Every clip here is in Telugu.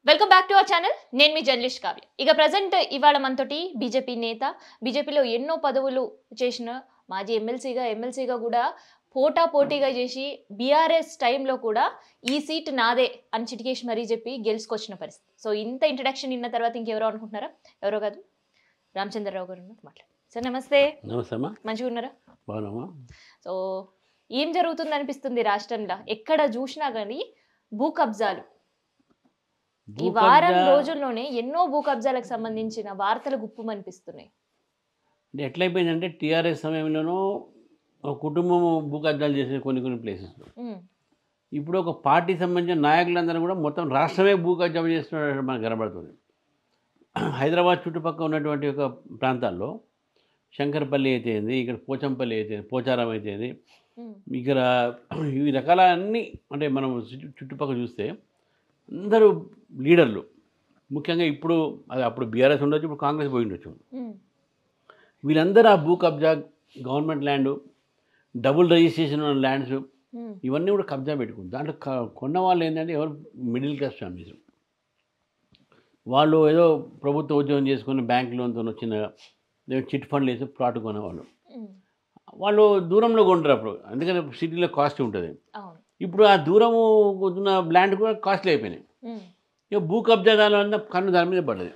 Welcome back to our channel. నేను మీ జర్నలిస్ట్ కావ్య. ఇక ప్రజెంట్ ఇవాళ మనతోటి బీజేపీ నేత, బీజేపీలో ఎన్నో పదవులు చేసిన మాజీ ఎమ్మెల్సీగా కూడా పోటాపోటీగా చేసి బీఆర్ఎస్ టైంలో కూడా ఈ సీట్ నాదే అని చిటికేసి మరీ చెప్పి గెలుచుకొచ్చిన పరిస్థితి. సో ఇంత ఇంట్రడక్షన్ ఇన్న తర్వాత ఇంకెవరో అనుకుంటున్నారా? ఎవరో కాదు, రామచంద్రరావు గారు ఉన్నారు. మాట్లాడు సార్. నమస్తే. నమస్తే అమ్మా. మంచిగా ఉన్నారా? బాగున్నామా. సో ఏం జరుగుతుంది అనిపిస్తుంది రాష్ట్రంలో? ఎక్కడ చూసినా కానీ భూ కబ్జాలు. ఈ వారం రోజుల్లోనే ఎన్నో భూ కబ్జాలకు సంబంధించిన వార్తలు గుప్పుమనిపిస్తున్నాయి. అంటే ఎట్లయిపోయిందంటే టీఆర్ఎస్ సమయంలోనూ ఒక కుటుంబం భూ కబ్జాలు చేసే కొన్ని ప్లేసెస్లో, ఇప్పుడు ఒక పార్టీ సంబంధించిన నాయకులందరూ కూడా మొత్తం రాష్ట్రమే భూ కబ్జా చేస్తున్నట్టు మనకు కనబడుతుంది. హైదరాబాద్ చుట్టుపక్కల ఉన్నటువంటి ఒక ప్రాంతాల్లో శంకరపల్లి అయితేంది, ఇక్కడ పోచంపల్లి అయితేంది, పోచారం అయితేంది, ఇక్కడ ఈ రకాల అన్నీ అంటే మనం చుట్టుపక్కల చూస్తే అందరూ లీడర్లు, ముఖ్యంగా ఇప్పుడు అది అప్పుడు బీఆర్ఎస్ ఉండొచ్చు, ఇప్పుడు కాంగ్రెస్ పోయి ఉండొచ్చు, వీళ్ళందరూ ఆ భూ కబ్జా, గవర్నమెంట్ ల్యాండ్, డబుల్ రిజిస్ట్రేషన్ ఉన్న ల్యాండ్స్, ఇవన్నీ కూడా కబ్జా పెట్టుకుంది. దాంట్లో కొన్న వాళ్ళు ఏంటంటే ఎవరు మిడిల్ క్లాస్ ఫ్యామిలీస్, వాళ్ళు ఏదో ప్రభుత్వ ఉద్యోగం చేసుకుని బ్యాంక్ లోన్తో వచ్చిన చిట్ ఫండ్లు వేసి ప్లాట్ కొనేవాళ్ళు. వాళ్ళు దూరంలో కొంటారు అప్పుడు, అందుకని సిటీలో కాస్ట్ ఉంటుంది. ఇప్పుడు ఆ దూరము ఉన్న ల్యాండ్ కూడా కాస్ట్లీ అయిపోయినాయి. ఇక భూ కబ్జాదారులు అంతా కన్ను దాని మీద పడ్డది.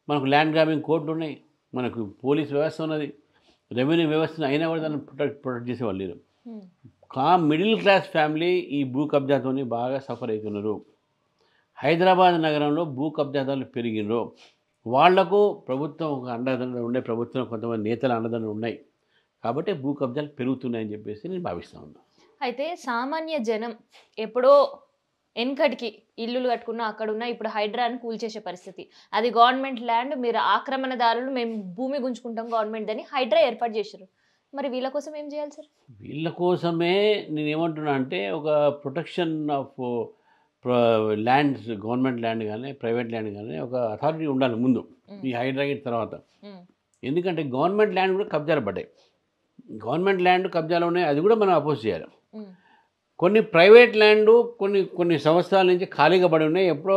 మనకు ల్యాండ్ గ్రాబింగ్ కోర్టులు ఉన్నాయి, మనకు పోలీస్ వ్యవస్థ ఉన్నది, రెవెన్యూ వ్యవస్థ, అయినా కూడా దాన్ని ప్రొటెక్ట్ చేసేవాళ్ళు లేరు. మిడిల్ క్లాస్ ఫ్యామిలీ ఈ భూ కబ్జాతో బాగా సఫర్ అవుతున్నారు. హైదరాబాద్ నగరంలో భూ కబ్జాదారులు పెరిగినారు. వాళ్లకు ప్రభుత్వం ఒక అండదండలు ఉండే, ప్రభుత్వం కొంతమంది నేతల అండదండలు ఉన్నాయి కాబట్టి భూ కబ్జాలు పెరుగుతున్నాయని చెప్పేసి నేను భావిస్తూ ఉన్నాను. అయితే సామాన్య జనం ఎప్పుడో వెనకటికి ఇల్లులు కట్టుకున్నా అక్కడున్నా ఇప్పుడు హైడ్రాని కూల్చేసే పరిస్థితి. అది గవర్నమెంట్ ల్యాండ్, మీరు ఆక్రమణదారులు, మేము భూమి గుంజుకుంటాం గవర్నమెంట్ అని హైడ్రా ఏర్పాటు చేశారు. మరి వీళ్ళ కోసం ఏం చేయాలి సార్? వీళ్ళ కోసమే నేను ఏమంటున్నా అంటే ఒక protection of lands, government land కానీ ప్రైవేట్ ల్యాండ్ కానీ ఒక అథారిటీ ఉండాలి ముందు ఈ హైడ్రా తర్వాత. ఎందుకంటే గవర్నమెంట్ ల్యాండ్ కూడా కబ్జాలు పడ్డాయి, గవర్నమెంట్ ల్యాండ్ కబ్జాలు ఉన్నాయి, అది కూడా మనం అపోజ్ చేయాలి. కొన్ని ప్రైవేట్ ల్యాండ్ కొన్ని సంవత్సరాల నుంచి ఖాళీగా పడి ఉన్నాయి, ఎప్పుడో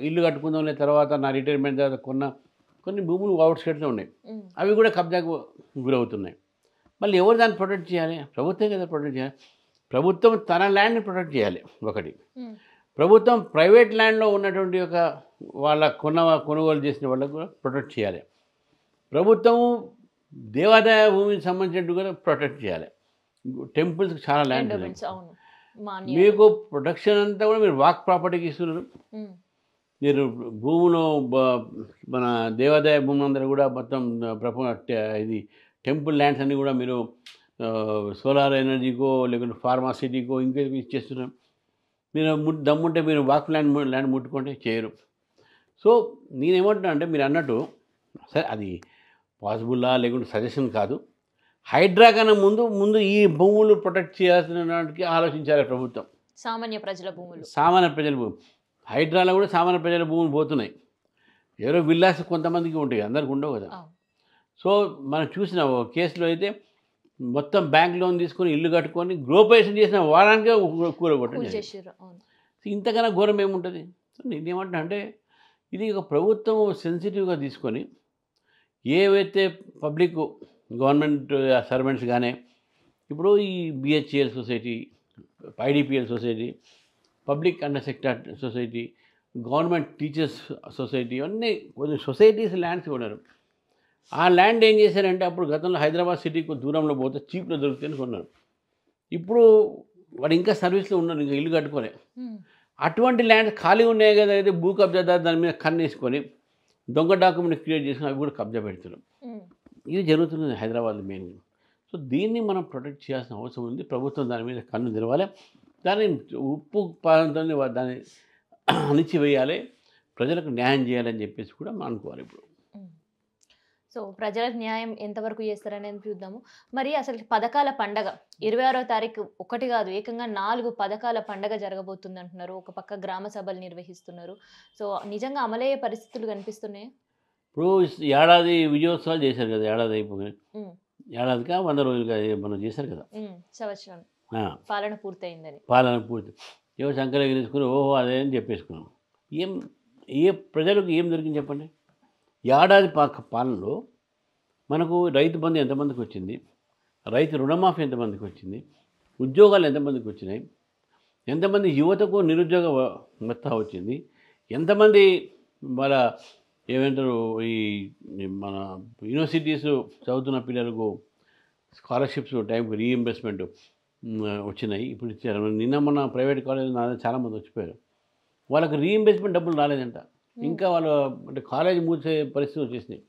ఇల్లు కట్టుకుందాం తర్వాత నా రిటైర్మెంట్ తర్వాత కొన్ని భూములు అవుట్స్కట్స్లో ఉన్నాయి, అవి కూడా కబ్జాకు గురవుతున్నాయి. మళ్ళీ ఎవరు దాన్ని ప్రొటెక్ట్ చేయాలి? ప్రభుత్వం కదా ప్రొటెక్ట్ చేయాలి. ప్రభుత్వం తన ల్యాండ్ని ప్రొటెక్ట్ చేయాలి ఒకటి. ప్రభుత్వం ప్రైవేట్ ల్యాండ్లో ఉన్నటువంటి ఒక వాళ్ళ కొనుగోలు చేసిన వాళ్ళకు కూడా ప్రొటెక్ట్ చేయాలి. ప్రభుత్వం దేవాదాయ భూమికి సంబంధించినట్టు కూడా ప్రొటెక్ట్ చేయాలి. టెంపుల్స్కి చాలా ల్యాండ్ ఉంది, మీకు ప్రొటెక్షన్ అంతా కూడా మీరు వాక్ ప్రాపర్టీకి ఇస్తున్నారు. మీరు భూములు మన దేవాదాయ భూములు అందరూ కూడా మొత్తం ఇది టెంపుల్ ల్యాండ్స్ అన్నీ కూడా మీరు సోలార్ ఎనర్జీకో లేకుంటే ఫార్మాసిటీకో ఇంకే ఇచ్చేస్తున్నారు. మీరు దమ్ముంటే మీరు వాక్ ల్యాండ్ ముట్టుకుంటే చేయరు. సో నేనేమంటున్నా అంటే మీరు అన్నట్టు సరే అది పాసిబుల్లా లేకుంటే సజెషన్ కాదు. హైడ్రా కన్నా ముందు ఈ భూములు ప్రొటెక్ట్ చేయాల్సిన దానికి ఆలోచించాలి ప్రభుత్వం. సామాన్య ప్రజల భూములు, సామాన్య ప్రజల భూమి, హైడ్రాలో కూడా సామాన్య ప్రజల భూములు పోతున్నాయి. ఎవరో విల్లాస్ కొంతమందికి ఉంటాయి, అందరికి ఉండవు కదా. సో మనం చూసిన కేసులో అయితే మొత్తం బ్యాంక్ లోన్ తీసుకొని ఇల్లు కట్టుకొని గృహప్రవేశం చేసిన వారానికే కూరగొట్టడం. ఇంతకన్నా ఘోరం ఏముంటుంది? నేనేమంటున్నా అంటే ఇది ఒక ప్రభుత్వం సెన్సిటివ్గా తీసుకొని ఏవైతే పబ్లిక్ గవర్నమెంట్ సర్వెంట్స్ కానీ ఇప్పుడు ఈ BHEL society, IDPL society, public under sector society, government teachers society, అన్నీ కొన్ని సొసైటీస్ ల్యాండ్స్ కొన్నారు. ఆ ల్యాండ్ ఏం చేశారంటే అప్పుడు గతంలో హైదరాబాద్ సిటీకి దూరంలో పోతే చీప్లో దొరుకుతాయని కొన్నారు. ఇప్పుడు వాడు ఇంకా సర్వీస్లో ఉన్నారు, ఇంకా ఇల్లు కట్టుకోలే. అటువంటి ల్యాండ్స్ ఖాళీ ఉన్నాయి కదా, అయితే భూ కబ్జాదారు దాని మీద కన్నేసుకొని దొంగ డాక్యుమెంట్ క్రియేట్ చేసుకుని అవి కూడా కబ్జా పెడుతున్నారు. ఇది జరుగుతుంది హైదరాబాద్ మెయిన్గా. సో దీన్ని మనం ప్రొటెక్ట్ చేయాల్సిన అవసరం ఉంది. ప్రభుత్వం దాని మీద కన్ను తెరవాలి, దాన్ని ఉప్పు పాదంతో దాన్ని అణిచివేయాలి, ప్రజలకు న్యాయం చేయాలని చెప్పేసి కూడా మనం అనుకోవాలి. ఇప్పుడు సో ప్రజలకు న్యాయం ఎంతవరకు చేస్తారనేది చూద్దాము. మరి అసలు పథకాల పండగ 26వ తారీఖు ఒకటి కాదు, ఏకంగా 4 పథకాల పండగ జరగబోతుంది అంటున్నారు. ఒక పక్క గ్రామ సభలు నిర్వహిస్తున్నారు. సో నిజంగా అమలయ్యే పరిస్థితులు కనిపిస్తున్నాయి. ఇప్పుడు ఏడాది విజయోత్సవాలు చేశారు కదా, ఏడాది అయిపోయి ఏడాదిగా 100 రోజులుగా మనం చేశారు కదా, సంవత్సరం పాలన పూర్తయిందని. పాలన పూర్తి ఏవో సంకలనం తీసుకుని ఓహో అదే అని చెప్పేసుకున్నాం. ఏం ఏ ప్రజలకు ఏం దొరికింది చెప్పండి? ఏడాది పాలనలో మనకు రైతు బంధు ఎంతమందికి వచ్చింది, రైతు రుణమాఫీ ఎంతమందికి వచ్చింది, ఉద్యోగాలు ఎంతమందికి వచ్చినాయి, ఎంతమంది యువతకు నిరుద్యోగ భత్తా వచ్చింది, ఎంతమంది వాళ్ళ ఏమంటారు ఈ మన యూనివర్సిటీస్ చదువుతున్న పిల్లలకు స్కాలర్షిప్స్ టైంకి రీఎంబర్స్మెంట్ వచ్చినాయి. ఇప్పుడు ఇచ్చారు. నిన్న మొన్న ప్రైవేట్ కాలేజీలో చాలామంది వచ్చిపోయారు. వాళ్ళకి రీఎంబర్స్మెంట్ డబ్బులు రాలేదంట. ఇంకా వాళ్ళు అంటే కాలేజీ మూసే పరిస్థితి వచ్చేసినాయి.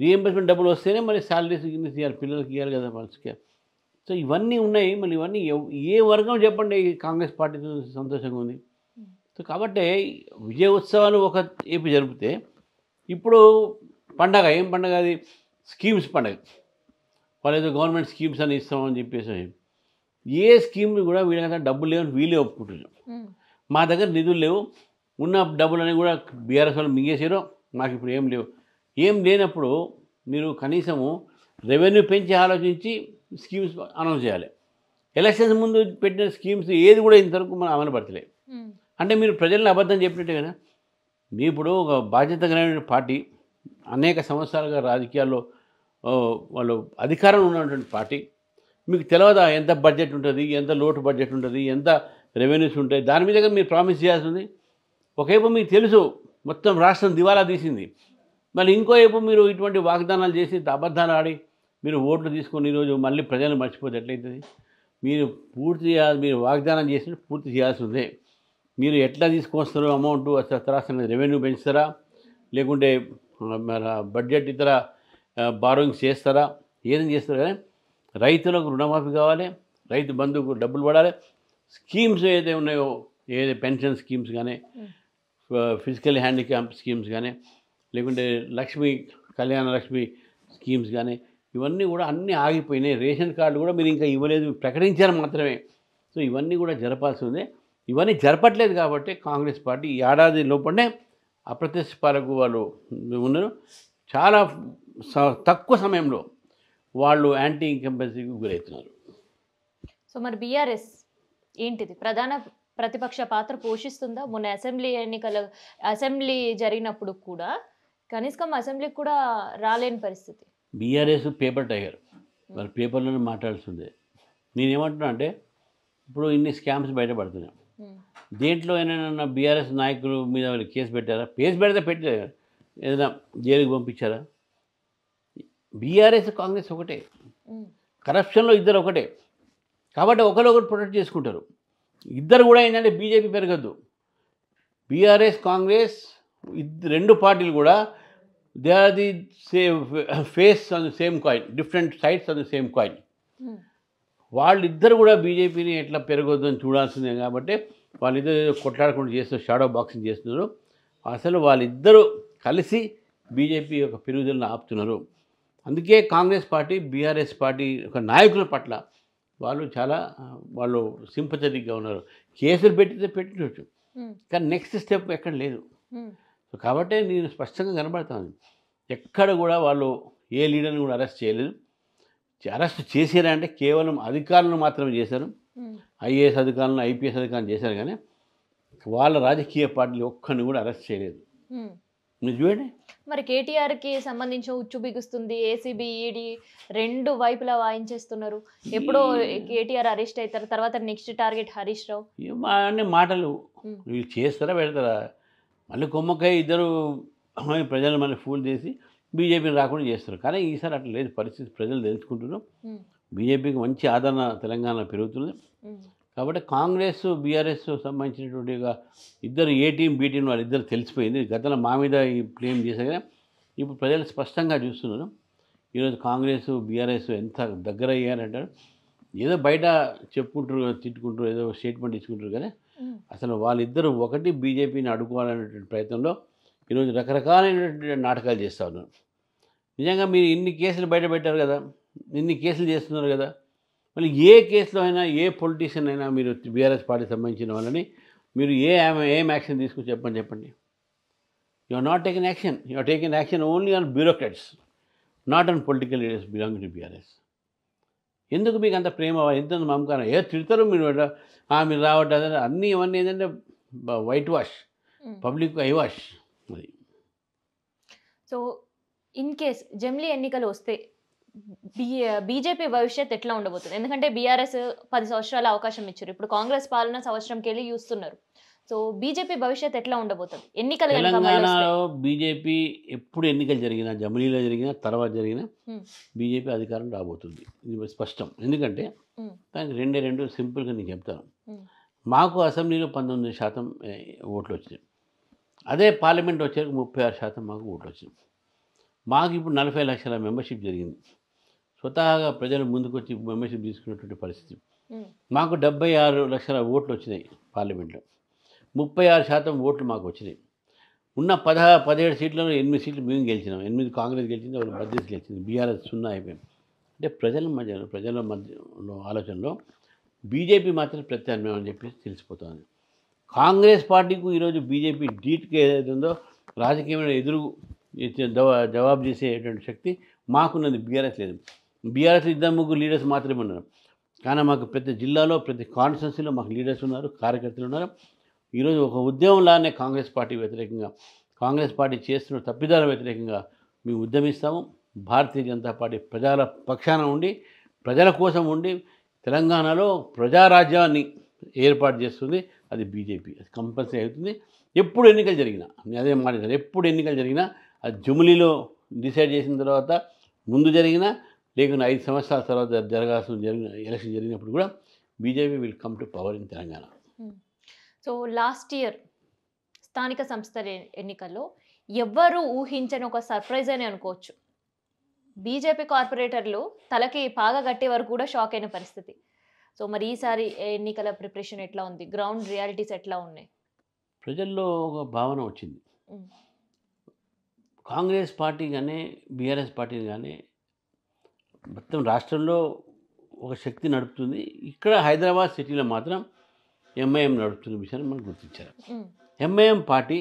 రీఎంబర్స్మెంట్ డబ్బులు వస్తేనే మరి శాలరీస్ ఇవ్వాలి, పిల్లలకి ఇవ్వాలి కదా వాళ్ళకి. సో ఇవన్నీ ఉన్నాయి. మళ్ళీ ఇవన్నీ ఏ వర్గం చెప్పండి కాంగ్రెస్ పార్టీ సంతోషంగా ఉంది. సో కాబట్టి విజయ ఉత్సవాలు ఒక ఏపీ జరిపితే ఇప్పుడు పండగ ఏం పండగ? అది స్కీమ్స్ పండగ. వాళ్ళు ఏదో గవర్నమెంట్ స్కీమ్స్ అని ఇస్తామని చెప్పేసి ఏ స్కీమ్ కూడా వీళ్ళ డబ్బులు లేవని వీళ్ళే ఒప్పుకుంటున్నారు. మా దగ్గర నిధులు లేవు, ఉన్న డబ్బులని కూడా బీఆర్ఎస్ వాళ్ళు మింగేసారు, మాకు ఇప్పుడు ఏం లేవు. ఏం లేనప్పుడు మీరు కనీసము రెవెన్యూ పెంచి ఆలోచించి స్కీమ్స్ అనౌన్స్ చేయాలి. ఎలక్షన్స్ ముందు పెట్టిన స్కీమ్స్ ఏది కూడా ఇంతవరకు మనం అమలు పడతలే. అంటే మీరు ప్రజలను అబద్ధం చెప్పినట్టే కదా. మీ ఇప్పుడు ఒక బాధ్యత కలిగిన పార్టీ, అనేక సంవత్సరాలుగా రాజకీయాల్లో వాళ్ళు అధికారంలో ఉన్నటువంటి పార్టీ, మీకు తెలియదా ఎంత బడ్జెట్ ఉంటుంది, ఎంత లోటు బడ్జెట్ ఉంటుంది, ఎంత రెవెన్యూస్ ఉంటాయి, దాని మీద మీరు ప్రామిస్ చేయాల్సింది. ఒకవైపు మీకు తెలుసు మొత్తం రాష్ట్రం దివాలా తీసింది, మళ్ళీ ఇంకోవైపు మీరు ఇటువంటి వాగ్దానాలు చేసి అబద్ధాలు ఆడి మీరు ఓట్లు తీసుకొని ఈరోజు మళ్ళీ ప్రజలను మర్చిపోతే ఎట్లయితుంది? మీరు మీరు వాగ్దానం చేసి పూర్తి చేయాల్సిందే. మీరు ఎట్లా తీసుకొస్తారో అమౌంట్ రాష్ట్రానికి రెవెన్యూ పెంచుతారా, లేకుంటే మన బడ్జెట్ ఇతర బారోయింగ్స్ చేస్తారా, ఏదైనా చేస్తారు కానీ రైతులకు రుణమాఫీ కావాలి, రైతు బంధుకు డబ్బులు పడాలి, స్కీమ్స్ ఏదైతే ఉన్నాయో ఏదైతే పెన్షన్ స్కీమ్స్ కానీ, ఫిజికల్ హ్యాండిక్యాప్ స్కీమ్స్ కానీ, లేకుంటే కళ్యాణ లక్ష్మి స్కీమ్స్ కానీ, ఇవన్నీ కూడా అన్నీ ఆగిపోయినాయి. రేషన్ కార్డు కూడా మీరు ఇంకా ఇవ్వలేదు, ప్రకటించారు మాత్రమే. సో ఇవన్నీ కూడా జరపాల్సి ఉంది. ఇవన్నీ జరపట్లేదు కాబట్టి కాంగ్రెస్ పార్టీ ఏడాది లోపలనే అప్రత్యక్ష పాలకు వాళ్ళు ఉన్నారు. చాలా తక్కువ సమయంలో వాళ్ళు యాంటీ ఇన్కంబెన్సీకి గురవుతున్నారు. సో మరి బీఆర్ఎస్ ఏంటిది ప్రధాన ప్రతిపక్ష పాత్ర పోషిస్తుందా? మొన్న అసెంబ్లీ జరిగినప్పుడు కూడా కనీసం అసెంబ్లీకి కూడా రాలేని పరిస్థితి. బీఆర్ఎస్ పేపర్ టైగర్, మరి పేపర్లోనే మాట్లాడుతుంది. నేనేమంటున్నా అంటే ఇప్పుడు ఇన్ని స్కామ్స్ బయటపడుతున్నాయి. దేంట్లో ఏమైనా బీఆర్ఎస్ నాయకుల మీద వాళ్ళు కేసు పెట్టారా? కేసు పెడితే పెట్టారు, ఏదైనా జైలుకి పంపించారా? బీఆర్ఎస్ కాంగ్రెస్ ఒకటే, కరప్షన్లో ఇద్దరు ఒకటే. కాబట్టి ఒకరొకరు ప్రొటెక్ట్ చేసుకుంటారు. ఇద్దరు కూడా ఏంటంటే బీజేపీ పెరగద్దు. బీఆర్ఎస్ కాంగ్రెస్ రెండు పార్టీలు కూడా they are the face on the same coin, different sides on the same coin. వాళ్ళిద్దరు కూడా బీజేపీని ఎట్లా పెరగొద్దు అని చూడాల్సిందే. కాబట్టి వాళ్ళిద్దరు కొట్లాడకుండా చేస్తారు, షాడో బాక్సింగ్ చేస్తున్నారు. అసలు వాళ్ళిద్దరూ కలిసి బీజేపీ యొక్క పెరుగుదలను ఆపుతున్నారు. అందుకే కాంగ్రెస్ పార్టీ బీఆర్ఎస్ పార్టీ ఒక నాయకుల పట్ల వాళ్ళు సింపథెటిక్గా ఉన్నారు. కేసులు పెట్టవచ్చు, కానీ నెక్స్ట్ స్టెప్ ఎక్కడ లేదు. సో కాబట్టి నేను స్పష్టంగా కనబడతాను, ఎక్కడ కూడా వాళ్ళు ఏ లీడర్ని కూడా అరెస్ట్ చేయలేదు. అరెస్ట్ చేశారా అంటే కేవలం అధికారులను మాత్రమే చేశారు. ఐఏఎస్ అధికారులను, ఐపీఎస్ అధికారులను చేశారు, కానీ వాళ్ళ రాజకీయ పార్టీలు ఒక్కరిని కూడా అరెస్ట్ చేయలేదు. మీరు చూడండి, మరి కేటీఆర్కి సంబంధించి ఉచ్చు బిగుస్తుంది, ఏసీబీ ఈడీ రెండు వైపులా వాయించేస్తున్నారు. ఎప్పుడో కేటీఆర్ అరెస్ట్ అవుతారు, తర్వాత నెక్స్ట్ టార్గెట్ హరీష్ రావు. అన్ని మాటలు వీళ్ళు చేస్తారా పెడతారా? మళ్ళీ కొమ్మకాయ ఇద్దరు ప్రజలు మళ్ళీ ఫూల్ చేసి బీజేపీని రాకుండా చేస్తారు. కానీ ఈసారి అట్లా లేదు పరిస్థితి. ప్రజలు తెలుసుకుంటున్నారు, బీజేపీకి మంచి ఆదరణ తెలంగాణ పెరుగుతుంది. కాబట్టి కాంగ్రెస్ బీఆర్ఎస్ సంబంధించినటువంటి ఇద్దరు ఏ టీం బీ టీం వాళ్ళిద్దరు తెలిసిపోయింది. గతంలో మా మీద ఈ క్లెయిమ్ చేశారు, కానీ ఇప్పుడు ప్రజలు స్పష్టంగా చూస్తున్నారు. ఈరోజు కాంగ్రెస్ బీఆర్ఎస్ ఎంత దగ్గర అయ్యారంటారు. ఏదో బయట చెప్పుకుంటారు, తిట్టుకుంటారు, ఏదో స్టేట్మెంట్ ఇచ్చుకుంటారు, కానీ అసలు వాళ్ళిద్దరూ ఒకటి బీజేపీని అడ్డుకోవాలనేటువంటి ప్రయత్నంలో ఈరోజు రకరకాలైనటువంటి నాటకాలు చేస్తూ ఉన్నారు. నిజంగా మీరు ఇన్ని కేసులు బయట పెట్టారు కదా, ఇన్ని కేసులు చేస్తున్నారు కదా, మళ్ళీ ఏ కేసులో అయినా ఏ పొలిటీషియన్ అయినా మీరు బీఆర్ఎస్ పార్టీకి సంబంధించిన వాళ్ళని మీరు ఏం యాక్షన్ తీసుకుని చెప్పండి. You are not taking action. You are taking action only on bureaucrats, not on political leaders belonging to BRS. ఎందుకు మీకు అంత ప్రేమ, ఎంత మమకారం? తిడతారు మీరు, మీరు రావట్లేదు అన్నీ. ఇవన్నీ ఏంటంటే వైట్ వాష్. పబ్లిక్ ఐవాష్ అది. సో ఇన్ కేస్ జమిలీ ఎన్నికలు వస్తే బీజేపీ భవిష్యత్ ఎట్లా ఉండబోతుంది? ఎందుకంటే బీఆర్ఎస్ 10 సంవత్సరాల అవకాశం ఇచ్చారు, ఇప్పుడు కాంగ్రెస్ పాలన సంవత్సరంకి వెళ్ళి చూస్తున్నారు. సో బీజేపీ భవిష్యత్ ఎట్లా ఉండబోతుంది ఎన్నికలు కనుక మళ్ళీ వస్తే? తెలంగాణలో బీజేపీ ఎప్పుడు ఎన్నికలు జరిగినా, జమిలీలో జరిగినా, తర్వాత జరిగినా బీజేపీ అధికారం రాబోతుంది, ఇది స్పష్టం. ఎందుకంటే దానికి రెండు సింపుల్గా నేను చెప్తాను. మాకు అసెంబ్లీలో 19% ఓట్లు వచ్చినాయి, అదే పార్లమెంట్ వచ్చాక 36% మాకు ఓట్లు వచ్చినాయి. మాకు ఇప్పుడు 40 లక్షల మెంబర్షిప్ జరిగింది, స్వతహాగా ప్రజలు ముందుకు వచ్చి మెంబర్షిప్ తీసుకున్నటువంటి పరిస్థితి. మాకు 76 లక్షల ఓట్లు వచ్చినాయి పార్లమెంట్లో, 36% ఓట్లు మాకు వచ్చినాయి. ఉన్న 17 సీట్లలో 8 సీట్లు మేము గెలిచినాం, 8 కాంగ్రెస్ గెలిచింది, వాళ్ళు మధ్యస్ గెలిచింది, బీఆర్ఎస్ 0 అయిపోయింది. అంటే ప్రజల మధ్యలో ఆలోచనలో బీజేపీ మాత్రం ప్రత్యామ్నాయం అని చెప్పేసి తెలిసిపోతుంది. కాంగ్రెస్ పార్టీకు ఈరోజు బీజేపీ డీట్గా ఏదైతే ఉందో రాజకీయమైన ఎదురు జవాబు చేసేటువంటి శక్తి మాకున్నది, బీఆర్ఎస్ లేదు. బీఆర్ఎస్ 2-3 లీడర్స్ మాత్రమే ఉన్నారు, కానీ మాకు ప్రతి జిల్లాలో ప్రతి కాన్స్టిట్యున్సీలో మాకు లీడర్స్ ఉన్నారు, కార్యకర్తలు ఉన్నారు. ఈరోజు ఒక ఉద్యమంలానే కాంగ్రెస్ పార్టీ వ్యతిరేకంగా, కాంగ్రెస్ పార్టీ చేస్తున్న తప్పిదాల వ్యతిరేకంగా మేము ఉద్యమిస్తాము. భారతీయ జనతా పార్టీ ప్రజల పక్షాన ఉండి, ప్రజల కోసం ఉండి తెలంగాణలో ప్రజారాజ్యాన్ని ఏర్పాటు చేస్తుంది, అది బీజేపీ. అది కంపల్సరీ అవుతుంది. ఎప్పుడు ఎన్నికలు జరిగినా, అదే మాట, ఎప్పుడు ఎన్నికలు జరిగినా అది జమిలీలో డిసైడ్ చేసిన తర్వాత ముందు జరిగినా, లేకుండా 5 సంవత్సరాల తర్వాత జరిగిన ఎలక్షన్ జరిగినప్పుడు కూడా BJP will come to power in Telangana. So last year స్థానిక సంస్థల ఎన్నికల్లో ఎవ్వరూ ఊహించని ఒక సర్ప్రైజ్ అని అనుకోవచ్చు, బీజేపీ కార్పొరేటర్లు తలకి పాగా కట్టే వరకు కూడా షాక్ అయిన పరిస్థితి. సో మరి ఈసారి ఎన్నికల ప్రిపరేషన్ ఎట్లా ఉంది, గ్రౌండ్ రియాలిటీస్ ఎట్లా ఉన్నాయి? ప్రజల్లో ఒక భావన వచ్చింది, కాంగ్రెస్ పార్టీ కానీ బీఆర్ఎస్ పార్టీ కానీ మొత్తం రాష్ట్రంలో ఒక శక్తి నడుపుతుంది, ఇక్కడ హైదరాబాద్ సిటీలో మాత్రం ఎంఐఎం నడుపుతున్న విషయాన్ని మనం గుర్తించారు. ఎంఐఎం పార్టీ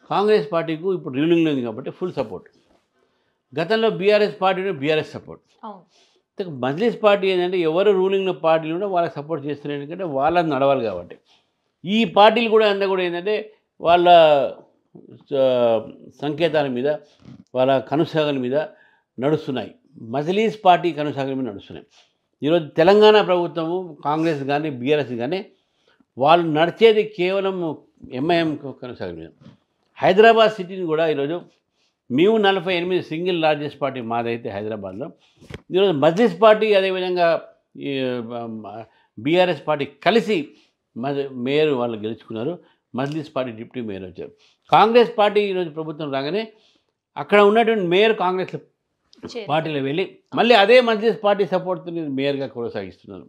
కాంగ్రెస్ పార్టీకు ఇప్పుడు రూలింగ్లో ఉంది కాబట్టి ఫుల్ సపోర్ట్. గతంలో బీఆర్ఎస్ పార్టీని బీఆర్ఎస్ సపోర్ట్. మజ్లిస్ పార్టీ ఏంటంటే ఎవరు రూలింగ్లో పార్టీలు కూడా వాళ్ళకి సపోర్ట్ చేస్తున్నారు, ఎందుకంటే వాళ్ళని నడవాలి కాబట్టి. ఈ పార్టీలు కూడా అంతా కూడా ఏంటంటే వాళ్ళ సంకేతాల మీద, వాళ్ళ కనుసాగల మీద నడుస్తున్నాయి. మజ్లిస్ పార్టీ కనుసాగల మీద నడుస్తున్నాయి. ఈరోజు తెలంగాణ ప్రభుత్వము కాంగ్రెస్ కానీ బీఆర్ఎస్ కానీ వాళ్ళు నడిచేది కేవలం ఎంఐఎం కొనసాగల మీద. హైదరాబాద్ సిటీని కూడా ఈరోజు మేము 48 సింగిల్ లార్జెస్ట్ పార్టీ మాదైతే హైదరాబాద్లో, ఈరోజు మజ్లిస్ పార్టీ అదేవిధంగా బీఆర్ఎస్ పార్టీ కలిసి మేయర్ వాళ్ళు గెలుచుకున్నారు, మజ్లిస్ పార్టీ డిప్యూటీ మేయర్ వచ్చారు. కాంగ్రెస్ పార్టీ ఈరోజు ప్రభుత్వం రాగానే అక్కడ ఉన్నటువంటి మేయర్ కాంగ్రెస్ పార్టీలో వెళ్ళి మళ్ళీ అదే మజ్లిస్ పార్టీ సపోర్ట్తో మేయర్గా కొనసాగిస్తున్నారు.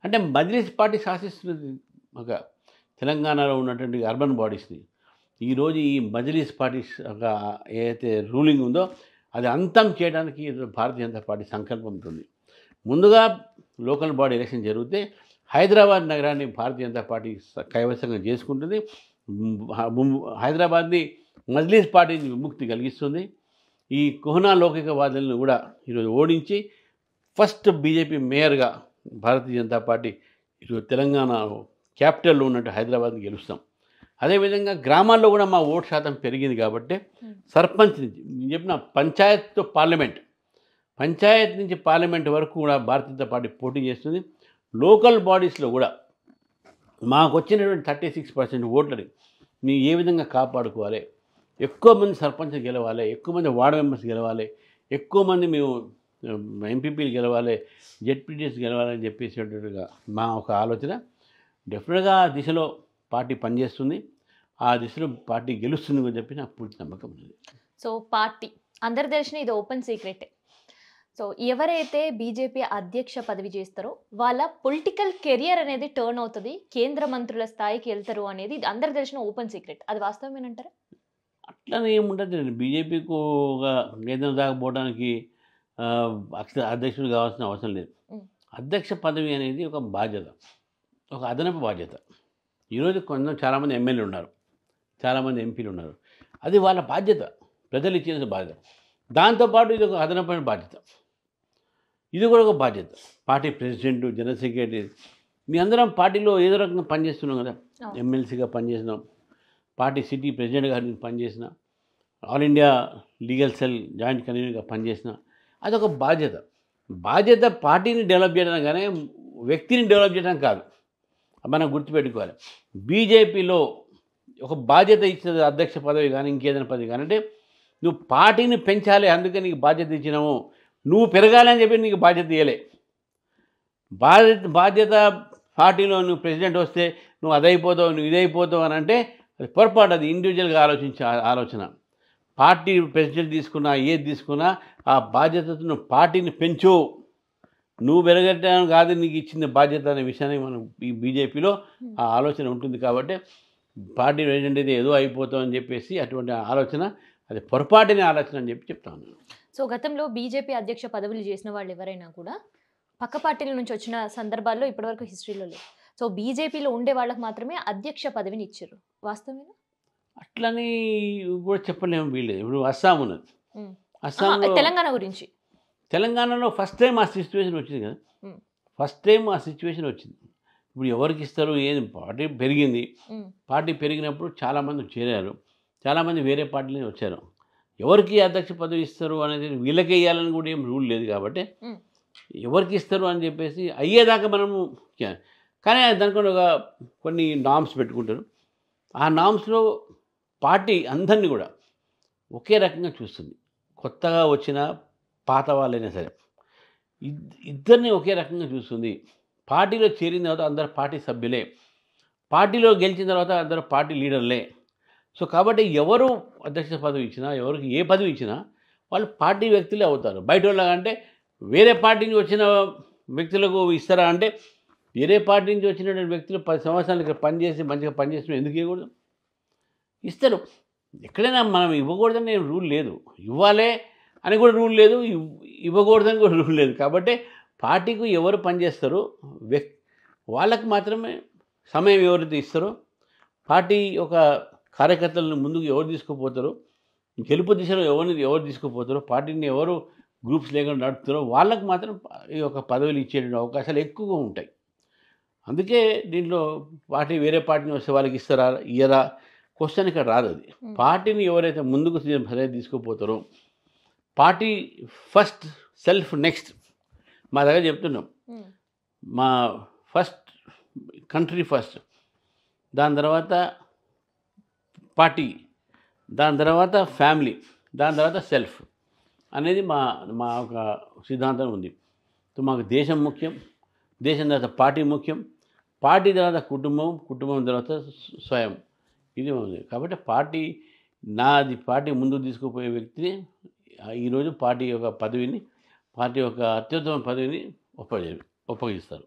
అంటే మజ్లిస్ పార్టీ శాసిస్తున్నది ఒక తెలంగాణలో ఉన్నటువంటి అర్బన్ బాడీస్ని. ఈరోజు ఈ మజ్లిస్ పార్టీ ఏదైతే రూలింగ్ ఉందో అది అంతం చేయడానికి భారతీయ జనతా పార్టీ సంకల్పం ఉంటుంది. ముందుగా లోకల్ బాడీ ఎలక్షన్ జరిగితే హైదరాబాద్ నగరాన్ని భారతీయ జనతా పార్టీ కైవసంగా చేసుకుంటుంది, హైదరాబాద్ని మజ్లిస్ పార్టీని విముక్తి కలిగిస్తుంది. ఈ కుహనా లౌకికవాదులను కూడా ఈరోజు ఓడించి ఫస్ట్ బీజేపీ మేయర్గా భారతీయ జనతా పార్టీ ఈరోజు తెలంగాణ క్యాపిటల్లో ఉన్నట్టు హైదరాబాద్ని గెలుస్తాం. అదేవిధంగా గ్రామాల్లో కూడా మా ఓటు శాతం పెరిగింది కాబట్టి సర్పంచ్ నుంచి నేను చెప్పిన పంచాయత్ పార్లమెంట్, పంచాయత్ నుంచి పార్లమెంట్ వరకు కూడా భారతీయ జనతా పార్టీ పోటీ చేస్తుంది. లోకల్ బాడీస్లో కూడా మాకు వచ్చినటువంటి 36% ఓట్లని మేము ఏ విధంగా కాపాడుకోవాలి, ఎక్కువ మంది సర్పంచ్ గెలవాలి, ఎక్కువ మంది వార్డు మెంబర్స్ గెలవాలి, ఎక్కువ మంది మేము ఎంపీపీలు గెలవాలి, జెడ్పీటీఎస్ గెలవాలని చెప్పేసేటట్టుగా మా ఒక ఆలోచన. డెఫినెట్గా ఆ దిశలో పార్టీ పనిచేస్తుంది, ఆ దిశలో పార్టీ గెలుస్తుంది అని చెప్పి నాకు పూర్తి నమ్మకం ఉంది. సో పార్టీ అందరు తెలిసిన ఇది ఓపెన్ సీక్రెటే. సో ఎవరైతే బీజేపీ అధ్యక్ష పదవి చేస్తారో వాళ్ళ పొలిటికల్ కెరియర్ అనేది టర్న్ అవుతుంది, కేంద్ర మంత్రుల స్థాయికి వెళ్తారు అనేది అందరు తెలిసిన ఓపెన్ సీక్రెట్. అది వాస్తవమేనంటారా? అట్లనే ఏముంటుంది, బీజేపీకు ఒక కేంద్రం దాకా పోవడానికి అధ్యక్షుడు కావాల్సిన అవసరం లేదు. అధ్యక్ష పదవి అనేది ఒక బాధ్యత, ఒక అదనపు బాధ్యత. ఈరోజు చాలామంది ఎమ్మెల్యేలు ఉన్నారు, చాలామంది ఎంపీలు ఉన్నారు, అది వాళ్ళ బాధ్యత, ప్రజలు ఇచ్చిన బాధ్యత. దాంతోపాటు ఇది ఒక అదనమైన బాధ్యత, ఇది కూడా ఒక బాధ్యత. పార్టీ ప్రెసిడెంట్, జనరల్ సెక్రటరీ, మీ అందరం పార్టీలో ఏదో రకంగా పనిచేస్తున్నాం కదా, ఎమ్మెల్సీగా పనిచేస్తున్నాం, పార్టీ సిటీ ప్రెసిడెంట్గా నేను పనిచేసిన, all India legal cell joint కన్వీనర్గా పనిచేసిన. అదొక బాధ్యత. బాధ్యత పార్టీని డెవలప్ చేయడం కానీ వ్యక్తిని డెవలప్ చేయడం కాదు. మనం గుర్తుపెట్టుకోవాలి. బీజేపీలో ఒక బాధ్యత ఇచ్చిన అధ్యక్ష పదవి కానీ ఇంకేదైనా పదవి కానీ అంటే నువ్వు పార్టీని పెంచాలి, అందుకే నీకు బాధ్యత ఇచ్చినాము. నువ్వు పెరగాలని చెప్పి నీకు బాధ్యత ఇవ్వలే. బాధ్యత పార్టీలో నువ్వు ప్రెసిడెంట్ వస్తే నువ్వు అదైపోతావు, నువ్వు ఇదైపోతావు అని అంటే అది పొరపాటు. అది ఇండివిజువల్గా ఆలోచించే ఆలోచన. పార్టీ ప్రెసిడెంట్ తీసుకున్నా ఏది తీసుకున్నా ఆ బాధ్యతతో నువ్వు పార్టీని పెంచు, నువ్వు పెరగటం కాదు నీకు ఇచ్చిన బాధ్యత అనే విషయాన్ని మనం ఈ బీజేపీలో ఆ ఆలోచన ఉంటుంది. కాబట్టి పార్టీ ప్రెసిడెంట్ అయితే ఏదో అయిపోతామని చెప్పేసి అటువంటి ఆలోచన అది పొరపాటుని ఆలోచన అని చెప్పి చెప్తాను. సో గతంలో బీజేపీ అధ్యక్ష పదవులు చేసిన వాళ్ళు ఎవరైనా కూడా పక్క పార్టీల నుంచి వచ్చిన సందర్భాల్లో ఇప్పటివరకు హిస్టరీలో లేదు. సో బీజేపీలో ఉండే వాళ్ళకి మాత్రమే అధ్యక్ష పదవిని ఇచ్చారు, వాస్తవేనా? అట్లని కూడా చెప్పలేము వీళ్ళే. ఇప్పుడు అస్సాం ఉన్నది, అస్సాంలో తెలంగాణ గురించి, తెలంగాణలో ఫస్ట్ టైం ఆ సిచ్యువేషన్ వచ్చింది కదా, ఫస్ట్ టైం ఆ సిచ్యువేషన్ వచ్చింది. ఇప్పుడు ఎవరికి ఇస్తారు ఏది, పార్టీ పెరిగింది, పార్టీ పెరిగినప్పుడు చాలామంది చేరారు, చాలామంది వేరే పార్టీల నుంచి వచ్చారు. ఎవరికి అధ్యక్ష పదవి ఇస్తారు అనేది వీళ్ళకే ఇవ్వాలని కూడా ఏం రూల్ లేదు. కాబట్టి ఎవరికి ఇస్తారు అని చెప్పేసి అయ్యేదాకా మనము కానీ దానికి ఒక కొన్ని నామ్స్ పెట్టుకుంటారు. ఆ నామ్స్లో పార్టీ అందరినీ కూడా ఒకే రకంగా చూస్తుంది. కొత్తగా వచ్చిన పాత వాళ్ళైనా సరే ఇద్దరిని ఒకే రకంగా చూస్తుంది. పార్టీలో చేరిన తర్వాత అందరు పార్టీ సభ్యులే, పార్టీలో గెలిచిన తర్వాత అందరూ పార్టీ లీడర్లే. సో కాబట్టి ఎవరు అధ్యక్ష పదవి ఇచ్చినా, ఎవరికి ఏ పదవి ఇచ్చినా వాళ్ళు పార్టీ వ్యక్తులే అవుతారు. బయట వాళ్ళగా అంటే వేరే పార్టీ నుంచి వచ్చిన వ్యక్తులకు ఇస్తారా అంటే వేరే పార్టీ నుంచి వచ్చినటువంటి వ్యక్తులు 10 సంవత్సరాలు ఇక్కడ పనిచేసి మంచిగా పనిచేసిన ఎందుకు ఇవ్వకూడదు? ఇస్తారు. ఎక్కడైనా మనం ఇవ్వకూడదని నేను రూల్ లేదు, ఇవ్వాలే అని కూడా రూల్ లేదు, ఇవ్వకూడదని కూడా రూల్ లేదు. కాబట్టి పార్టీకి ఎవరు పనిచేస్తారో వాళ్ళకి మాత్రమే సమయం ఎవరైతే ఇస్తారో, పార్టీ ఒక కార్యకర్తలను ముందుకు ఎవరు తీసుకుపోతారో, గెలుపు దిశలో ఎవరు తీసుకుపోతారో, పార్టీని ఎవరు గ్రూప్స్ లేకుండా నడుపుతారో వాళ్ళకి మాత్రం ఈ యొక్క పదవులు ఇచ్చేటువంటి అవకాశాలు ఎక్కువగా ఉంటాయి. అందుకే దీంట్లో పార్టీ వేరే పార్టీని వస్తే వాళ్ళకి ఇస్తారా ఇయ్యరా క్వశ్చన్ ఇక్కడ రాదు. అది పార్టీని ఎవరైతే ముందుకు తీసుకుపోతారో, పార్టీ ఫస్ట్ సెల్ఫ్ నెక్స్ట్ మా దగ్గర చెప్తున్నాం. మా ఫస్ట్ కంట్రీ ఫస్ట్, దాని తర్వాత పార్టీ, దాని తర్వాత ఫ్యామిలీ, దాని తర్వాత సెల్ఫ్ అనేది మా ఒక సిద్ధాంతం ఉంది. సో మాకు దేశం ముఖ్యం, దేశం తర్వాత పార్టీ ముఖ్యం, పార్టీ తర్వాత కుటుంబం, కుటుంబం తర్వాత స్వయం, ఇది ఉంది. కాబట్టి పార్టీ ముందుకు తీసుకుపోయే వ్యక్తిని ఈరోజు పార్టీ యొక్క పదవిని, పార్టీ యొక్క అత్యుత్తమ పదవిని ఉపయోగిస్తారు.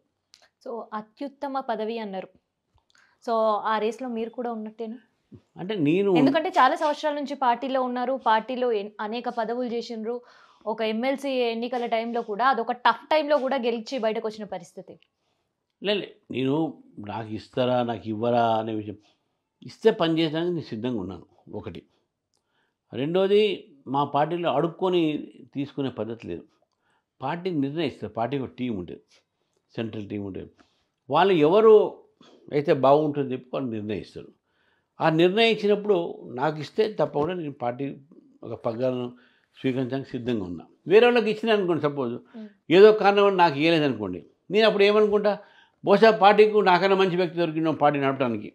సో అత్యుత్తమ పదవి అన్నారు. సో ఆ రేస్లో మీరు కూడా ఉన్నట్టేనా? అంటే నేను ఎందుకంటే చాలా సంవత్సరాల నుంచి పార్టీలో ఉన్నారు, పార్టీలో అనేక పదవులు చేసినారు. ఒక ఎమ్మెల్సీ ఎన్నికల టైంలో కూడా అదొక టఫ్ టైంలో కూడా గెలిచి బయటకు వచ్చిన పరిస్థితి. లేదు, నేను నాకు ఇస్తారా నాకు ఇవ్వరా అనే విషయం, ఇస్తే పని చేయడానికి నేను సిద్ధంగా ఉన్నాను ఒకటి. రెండోది, మా పార్టీలో అడుక్కొని తీసుకునే పద్ధతి లేదు. పార్టీ నిర్ణయిస్తారు. పార్టీకి ఒక టీం ఉంటుంది, సెంట్రల్ టీం ఉంటుంది. వాళ్ళు ఎవరు అయితే బాగుంటుందని చెప్పి వాళ్ళు నిర్ణయిస్తారు. ఆ నిర్ణయించినప్పుడు నాకు ఇస్తే తప్పకుండా నేను పార్టీ ఒక పగ్గాలను స్వీకరించడానికి సిద్ధంగా ఉన్నా. వేరే వాళ్ళకి ఇచ్చిన అనుకోండి, సపోజ్ ఏదో కారణం వల్ల నాకు ఇవ్వలేదనుకోండి, నేను అప్పుడు ఏమనుకుంటా, బహుశా పార్టీకి నాకన్నా మంచి వ్యక్తి దొరికిన పార్టీ నడపడానికి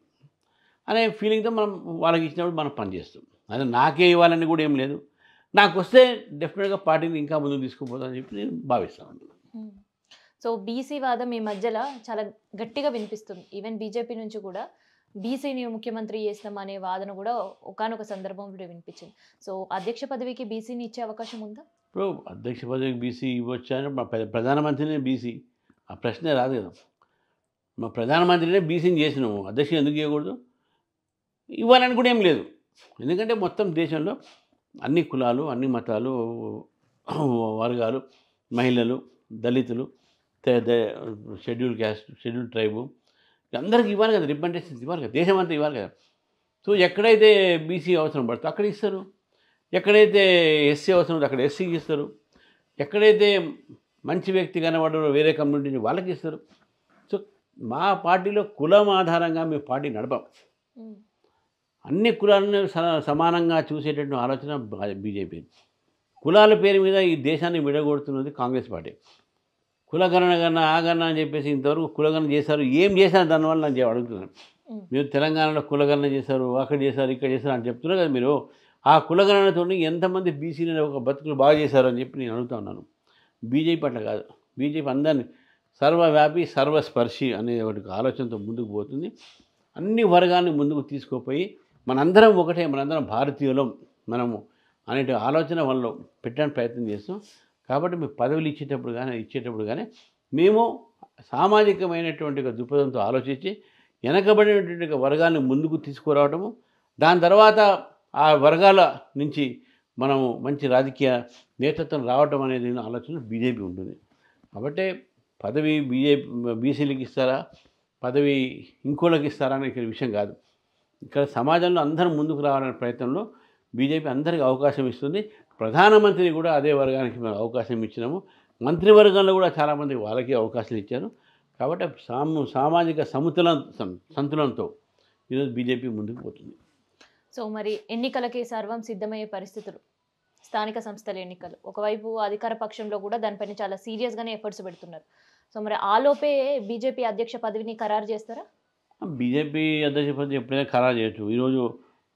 అనే ఫీలింగ్తో మనం వాళ్ళకి ఇచ్చినప్పుడు మనం పనిచేస్తాం. అదే నాకే ఇవ్వాలని కూడా ఏం లేదు, నాకు వస్తే డెఫినెట్గా పార్టీని ఇంకా ముందుకు తీసుకుపోతానని చెప్పి నేను భావిస్తాను. సో బీసీ వాదం ఈ మధ్యలో చాలా గట్టిగా వినిపిస్తుంది. ఈవెన్ బీజేపీ నుంచి కూడా బీసీని ముఖ్యమంత్రి చేస్తాం అనే వాదన కూడా ఒకానొక సందర్భంలో వినిపించింది. సో అధ్యక్ష పదవికి బీసీని ఇచ్చే అవకాశం ఉందా? ఇప్పుడు అధ్యక్ష పదవికి బీసీ ఇవ్వచ్చా అని మా ప్రధానమంత్రినే బీసీ, ఆ ప్రశ్నే రాదు కదా. మా ప్రధానమంత్రినే బీసీని చేసినాము, అధ్యక్షుడు ఎందుకు ఇవ్వకూడదు? ఇవ్వాలని కూడా ఏం లేదు. ఎందుకంటే మొత్తం దేశంలో అన్ని కులాలు, అన్ని మతాలు, వర్గాలు, మహిళలు, దళితులు, షెడ్యూల్ క్యాస్ట్, షెడ్యూల్ ట్రైబు అందరికీ ఇవ్వాలి కదా, రిప్రజెంటేషన్ ఇవ్వాలి కదా, దేశం అంతా ఇవ్వాలి కదా. సో ఎక్కడైతే బీసీ అవసరం పడుతుందో అక్కడ ఇస్తారు, ఎక్కడైతే ఎస్సీ అవసరం ఉందో అక్కడ ఎస్సీకి ఇస్తారు, ఎక్కడైతే మంచి వ్యక్తి కనబడో వేరే కమ్యూనిటీ నుంచి వాళ్ళకి ఇస్తారు. సో మా పార్టీలో కులం ఆధారంగా మేము పార్టీ నడపం. అన్ని కులాలను సమానంగా చూసేటట్టు ఆలోచన బీజేపీ. కులాల పేరు మీద ఈ దేశాన్ని విడగొడుతున్నది కాంగ్రెస్ పార్టీ. కులగణన గణన ఆ గణన అని చెప్పేసి ఇంతవరకు కులగణన చేశారు, ఏం చేశారు దానివల్ల నేను అడుగుతున్నాను. మీరు తెలంగాణలో కులగణన చేశారు, అక్కడ చేశారు, ఇక్కడ చేశారు అని చెప్తున్నారు కదా మీరు. ఆ కులగణనతో ఎంతమంది బీసీని ఒక బతుకులు బాగా చేశారు అని చెప్పి నేను అడుగుతా ఉన్నాను. బీజేపీ అట్లా కాదు. బీజేపీ అందరినీ సర్వవ్యాపి సర్వస్పర్శి అనే ఒకటి ఆలోచనతో ముందుకు పోతుంది. అన్ని వర్గాన్ని ముందుకు తీసుకుపోయి మనందరం ఒకటే, మనందరం భారతీయులం మనము అనే ఆలోచన వాళ్ళు పెట్టడానికి ప్రయత్నం చేస్తాం. కాబట్టి మేము పదవులు ఇచ్చేటప్పుడు కానీ మేము సామాజికమైనటువంటి ఒక దృక్పథంతో ఆలోచించి వెనకబడినటువంటి ఒక వర్గాన్ని ముందుకు తీసుకురావటము, దాని తర్వాత ఆ వర్గాల నుంచి మనము మంచి రాజకీయ నేతృత్వం రావటం అనేది ఆలోచన బీజేపీ ఉంటుంది. కాబట్టి పదవి బీసీలకు ఇస్తారా, పదవి ఇంకోళ్ళకి ఇస్తారా అనే విషయం కాదు. ఇక్కడ సమాజంలో అందరూ ముందుకు రావాలనే ప్రయత్నంలో బీజేపీ అందరికీ అవకాశం ఇస్తుంది. ప్రధానమంత్రిని కూడా అదే వర్గానికి మేము అవకాశం ఇచ్చినాము. మంత్రివర్గంలో కూడా చాలామంది వాళ్ళకి అవకాశాలు ఇచ్చారు. కాబట్టి సామాజిక సంతులనంతో ఈరోజు బీజేపీ ముందుకు పోతుంది. సో మరి ఎన్నికలకి సర్వం సిద్ధమయ్యే పరిస్థితులు, స్థానిక సంస్థల ఎన్నికలు, ఒకవైపు అధికార పక్షంలో కూడా దానిపైన చాలా సీరియస్గానే ఎఫర్ట్స్ పెడుతున్నారు. సో మరి ఆలోపే బీజేపీ అధ్యక్ష పదవిని ఖరారు చేస్తారా? బీజేపీ అధ్యక్ష పదవి ఎప్పుడైనా ఖరారు చేయొచ్చు. ఈరోజు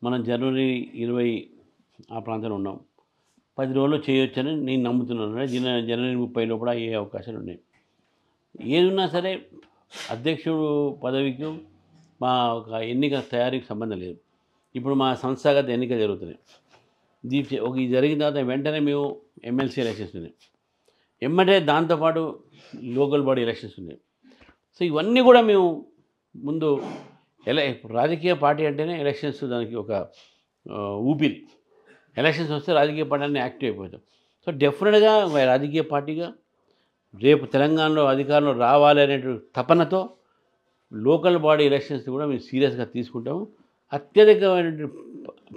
మనం జనవరి 20 ఆ ప్రాంతంలో ఉన్నాం. 10 రోజుల్లో చేయొచ్చని నేను నమ్ముతున్నాను. జనవరి 30 లోపల అయ్యే అవకాశాలు ఉన్నాయి. ఏదున్నా సరే అధ్యక్షుడు పదవికి మా ఒక ఎన్నిక తయారీకి సంబంధం లేదు. ఇప్పుడు మా సంస్థాగత ఎన్నిక జరుగుతున్నాయి. ఇది జరిగిన తర్వాత వెంటనే మేము ఎమ్మెల్సీ ఎలక్షన్స్ ఉన్నాయి, ఎమ్మటే దాంతోపాటు లోకల్ బాడీ ఎలక్షన్స్ ఉన్నాయి. సో ఇవన్నీ కూడా మేము ముందు రాజకీయ పార్టీ అంటేనే ఎలక్షన్స్, దానికి ఒక ఊపిరి. ఎలక్షన్స్ వస్తే రాజకీయ పార్టీ అన్నీ యాక్టివ్ అయిపోతాం. సో డెఫినెట్గా రాజకీయ పార్టీగా రేపు తెలంగాణలో అధికారంలో రావాలి అనే తపనతో లోకల్ బాడీ ఎలక్షన్స్ కూడా మేము సీరియస్గా తీసుకుంటాము. అత్యధికమైన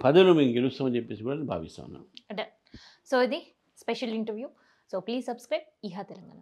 పదవులు మేము గెలుస్తామని చెప్పేసి కూడా భావిస్తా ఉన్నాం. అంటే సో ఇది special interview. So please subscribe ఇహా తెలంగాణ.